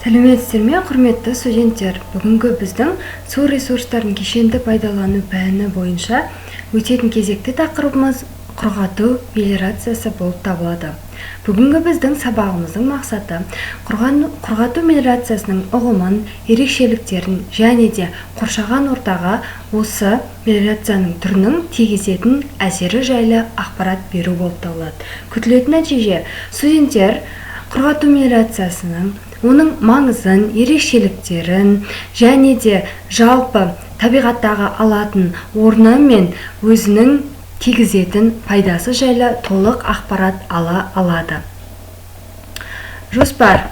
Сәлеметсіздер ме, құрметті студенттер? Бүгінгі біздің су ресурстарын кешенді пайдалану пәні бойынша өтетін кезекті тақырыбымыз құрғату мелиорациясы болып табылады. Бүгінгі біздің сабағымыздың мақсаты құрғату мелиорациясының ұғымын, ерекшеліктерін және де қоршаған ортаға осы мелиорацияның түрінің тигізетін әсері жайлы ақпарат беру болып табылады. Күтілетін нәтиже: студенттер құрғату мелиорациясының оның маңызын, ерекшеліктерін және де жалпы табиғаттағы алатын орны мен өзінің тигізетін пайдасы жайлы толық ақпарат ала алады. Жоспар: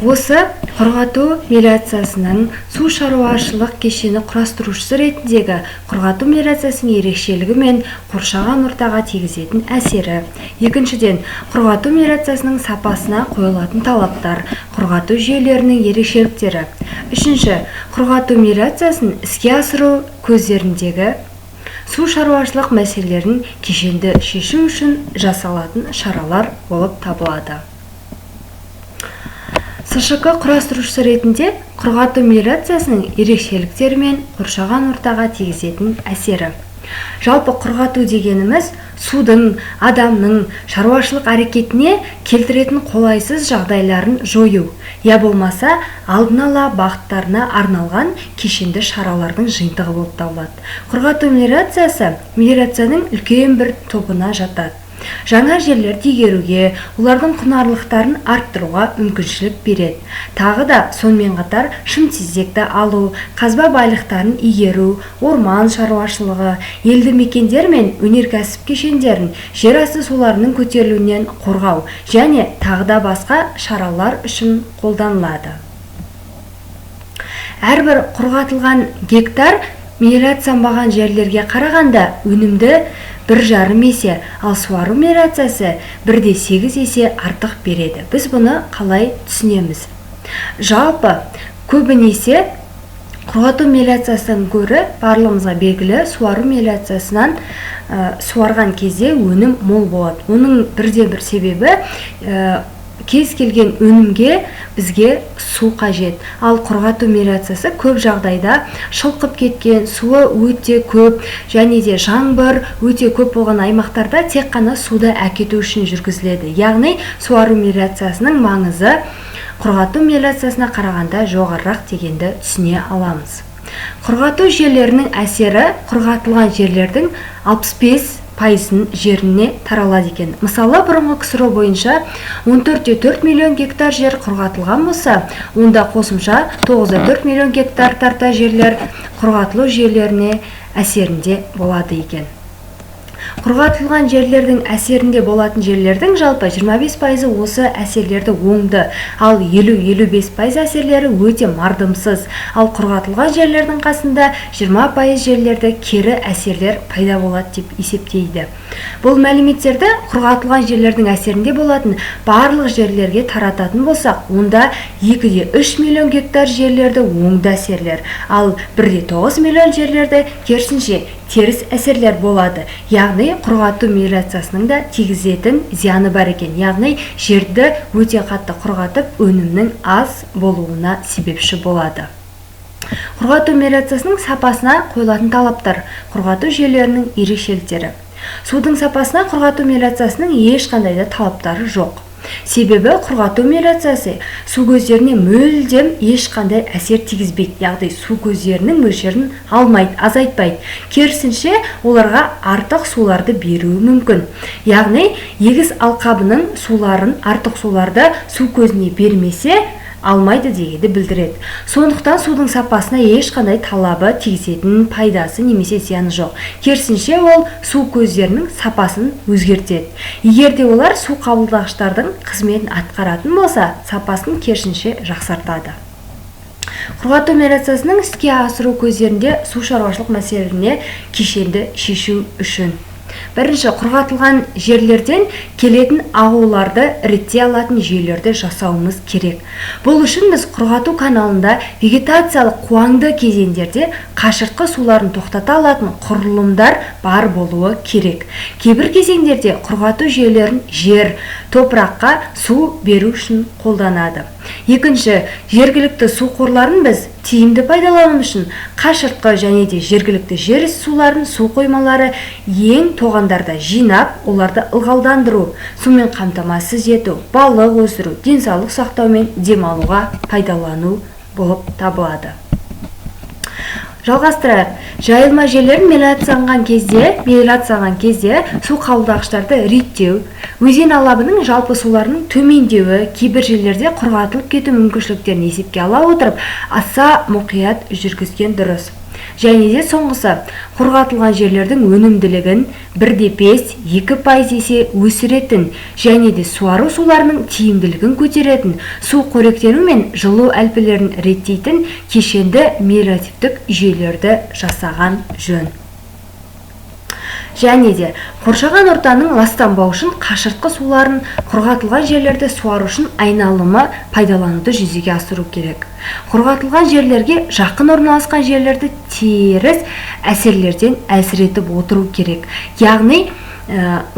осы құрғату мелиорациясының су шаруашылық кешені құрастырушысы ретіндегі құрғату мелиорациясының ерекшелігі мен қоршаған ортаға тигізетін әсері. Екіншіден, құрғату мелиорациясының сапасына қойылатын талаптар, құрғату жүйелерінің ерекшеліктері. Үшінші, құрғату мелиорациясын іске асыру көздеріндегі су шаруашылық мәселелерін кешенді шешу үшін жасалатын шаралар болып табылады. СШК құрастырушысы ретінде құрғату мелиорациясының ерекшеліктері мен қоршаған ортаға тигізетін әсері. Жалпы құрғату дегеніміз судың, адамның шаруашылық әрекетіне келтіретін қолайсыз жағдайларын жою, я болмаса алдын ала бағыттарына арналған кешенді шаралардың жиынтығы болып табылады. Құрғату мелиорациясы мелиорацияның үлкен бір тобына жатады. Жаңа жерлерді игеруге, олардың құнарлылықтарын арттыруға мүмкіншілік береді. Тағы да сонымен қатар шымтезекті алу, қазба байлықтарын игеру, орман шаруашылығы, елді мекендер мен өнеркәсіп кешендерін жер асты суларының көтерілуінен қорғау және тағы да басқа шаралар үшін қолданылады. Әрбір құрғатылған гектар мелиорацияланбаған жерлерге қарағанда өнімді 1,5 есе, ал суару мелиорациясы 1,8 есе артық береді. Біз бұны қалай түсінеміз? Жалпы көбінесе құрғату мелиорациясынан гөрі барлығымызға белгілі суару мелиорациясынан суарған кезде өнім мол болады. Оның бірден бір себебі кез келген өнімге бізге су қажет. Ал құрғату мелиорациясы көп жағдайда шылқып кеткен, суы өте көп және де жаңбыр өте көп болған аймақтарда тек қана суды әкету үшін жүргізіледі. Яғни суару мелиорациясының маңызы құрғату мелиорациясына қарағанда жоғарырақ дегенді түсіне аламыз. Құрғату жүйелерінің әсері құрғатылған жерлердің 65% жеріне таралады екен. Мысалы, бұрынғы КСРО бойынша 14,4 миллион гектар жер құрғатылған болса, онда қосымша 9,4 миллион гектар тарта жерлер құрғатылу жүйелеріне әсерінде болады екен. Құрғатылған жерлердің әсерінде болатын жерлердің жалпы 25% осы әсерлерді оңды, ал 50-55% әсерлері өте мардымсыз. Ал құрғатылған жерлердің қасында 20% жерлерді кері әсерлер пайда болады деп есептейді. Бұл мәліметтерді құрғатылған жерлердің әсерінде болатын барлық жерлерге тарататын болсақ, онда 2,3 миллион гектар жерлерді оңды әсерлер, ал 1,9 миллион жерлерді керісінше теріс әсерлер болады. Яғни құрғату мелиорациясының да тигізетін зияны бар екен. Яғни жерді өте қатты құрғатып, өнімнің аз болуына себепші болады. Құрғату мелиорациясының сапасына қойылатын талаптар, құрғату жүйелерінің ерекшеліктері. Судың сапасына құрғату мелиорациясының ешқандай да талаптары жоқ. Себебі құрғату мелиорациясы су көздеріне мүлдем ешқандай әсер тигізбейді. Яғни су көздерінің мөлшерін алмайды, азайтпайды. Керісінше оларға артық суларды беруі мүмкін. Яғни егіс алқабының суларын, артық суларды су көзіне бермесе алмайды дегенді білдіреді. Сондықтан судың сапасына ешқандай талабы тигізетін пайдасы немесе зияны жоқ. Керісінше ол су көздерінің сапасын өзгертеді. Егер де олар су қабылдағыштардың қызметін атқаратын болса, сапасын керісінше жақсартады. Құрғату мелиорациясының іске асыру көздерінде су шаруашылық мәселелеріне кешенді шешу үшін. Бірінші, құрғатылған жерлерден келетін ағуларды реттей алатын жүйелерді жасауымыз керек. Бұл үшін біз құрғату каналында вегетациялық қуаңды кезеңдерде қашыртқы суларын тоқтата алатын құрылымдар бар болуы керек. Кейбір кезеңдерде құрғату жүйелерін жер, топыраққа су беру үшін қолданады. Екінші, жергілікті су қорларын біз тиімді пайдалану үшін қашыртқы және де жергілікті жер суларын, су қоймалары ең тоғандарда жинап, оларды ылғалдандыру, сумен қамтамасыз ету, балық өсіру, денсаулық сақтау мен демалуға пайдалану болып табылады. Жалғастырайық. Жайылма жерлерін мелиорацияланған кезде су қабылдағыштарды реттеу, өзен алабының жалпы суларының төмендеуі, кейбір жерлерде құрғатылып кету мүмкіншіліктерін есепке ала отырып, аса мұқият жүргізген дұрыс. Және де соңғысы, құрғатылған жерлердің өнімділігін 1,5-2% есе өсіретін және де суару суларының тиімділігін көтеретін, су қоректену мен жылу әлпілерін реттейтін кешенді мелиоративтік жүйелерді жасаған жөн. Және де қоршаған ортаның ластанбау үшін қашыртқы суларын құрғатылған жерлерді суару үшін айналымы пайдалануды жүзеге асыру керек. Құрғатылған жерлерге жақын орналасқан жерлерді теріс әсерлерден әлсіретіп отыру керек. Яғни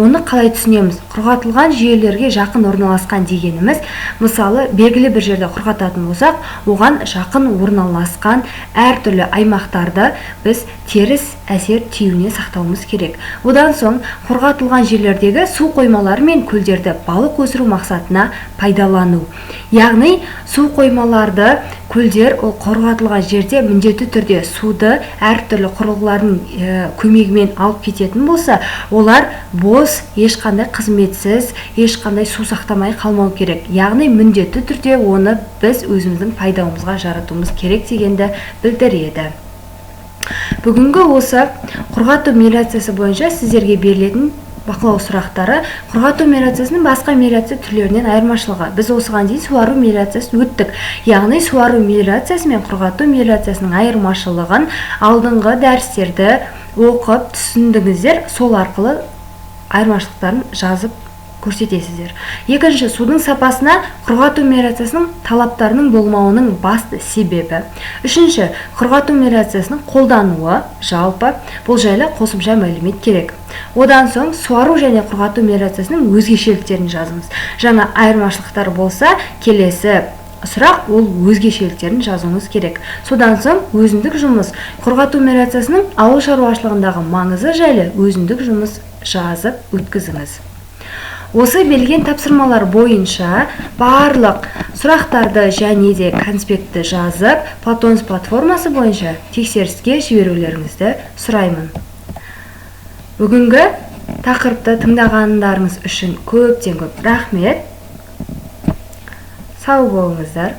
оны қалай түсінеміз? Құрғатылған жүйелерге жақын орналасқан дегеніміз, мысалы, белгілі бір жерде құрғататын болсақ, оған жақын орналасқан әртүрлі аймақтарды біз теріс әсер тиюіне сақтауымыз керек. Одан соң, құрғатылған жерлердегі су қоймалары мен көлдерді балық өсіру мақсатына пайдалану. Яғни, су қоймаларды, көлдер ол құрғатылған жерде міндетті түрде суды әртүрлі құрылғылардың көмегімен алып кететін болса, олар бос, ешқандай қызметсіз, ешқандай су сақтамай қалмау керек. Яғни міндетті түрде оны біз өзіміздің пайдамызға жаратуымыз керек дегенді білдіреді. Бүгінгі осы құрғату мелиорациясы бойынша сіздерге берілетін бақылау сұрақтары құрғату мелиорациясының басқа мелиорация түрлерінен айырмашылығы. Біз осыған дейін суару мелиорациясын өттік. Яғни суару мелиорациясы мен құрғату мелиорациясының айырмашылығын алдыңғы дәрістерді оқып түсіндіңіздер, сол арқылы айырмашылықтарын жазып көрсетесіздер. Екінші, судың сапасына құрғату мелиорациясының талаптарының болмауының басты себебі. Үшінші, құрғату мелиорациясының қолдануы жалпы, бұл жайлы қосымша мәлімет керек. Одан соң суару және құрғату мелиорациясының өзгешеліктерін жазыңыз. Жаңа айырмашылықтар болса, келесі сұрақ ол өзгешеліктерін жазуыңыз керек. Содан соң өзіндік жұмыс, құрғату мелиорациясының ауыл шаруашылығындағы маңызы жайлы өзіндік жұмыс жазып өткізіңіз. Осы берілген тапсырмалар бойынша барлық сұрақтарды және де конспектті жазып, Platons платформасы бойынша тексеріске жіберулеріңізді сұраймын. Бүгінгі тақырыпты тыңдағандарыңыз үшін көптен көп рахмет. Сау болыңыздар.